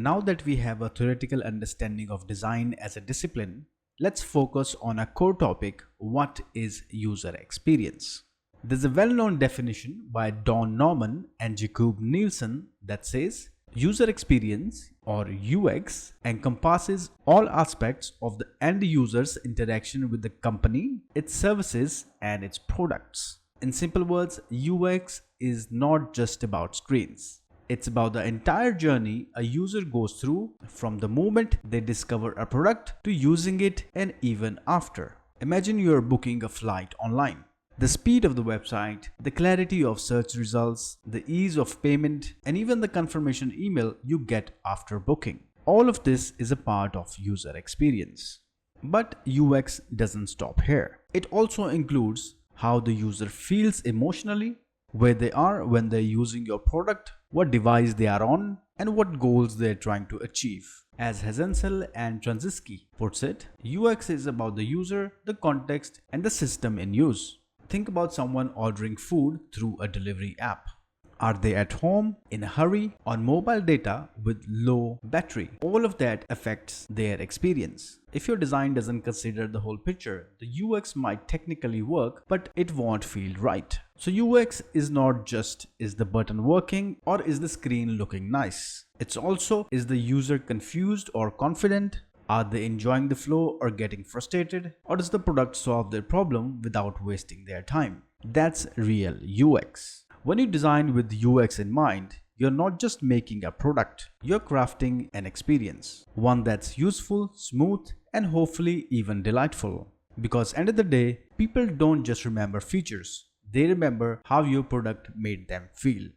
Now that we have a theoretical understanding of design as a discipline, let's focus on a core topic: what is user experience? There's a well-known definition by Don Norman and Jacob Nielsen that says, user experience or UX encompasses all aspects of the end user's interaction with the company, its services, and its products. In simple words, UX is not just about screens. It's about the entire journey a user goes through from the moment they discover a product to using it and even after. Imagine you are booking a flight online. The speed of the website, the clarity of search results, the ease of payment, and even the confirmation email you get after booking. All of this is a part of user experience. But UX doesn't stop here. It also includes how the user feels emotionally, where they are when they're using your product, what device they are on, and what goals they're trying to achieve. As Hazansel and Transiski puts it, UX is about the user, the context, and the system in use. Think about someone ordering food through a delivery app. Are they at home, in a hurry, on mobile data with low battery? All of that affects their experience. If your design doesn't consider the whole picture, the UX might technically work, but it won't feel right. So UX is not just, is the button working or is the screen looking nice? It's also, is the user confused or confident? Are they enjoying the flow or getting frustrated? Or does the product solve their problem without wasting their time? That's real UX. When you design with UX in mind, you're not just making a product, you're crafting an experience. One that's useful, smooth, and hopefully even delightful. Because end of the day, people don't just remember features, they remember how your product made them feel.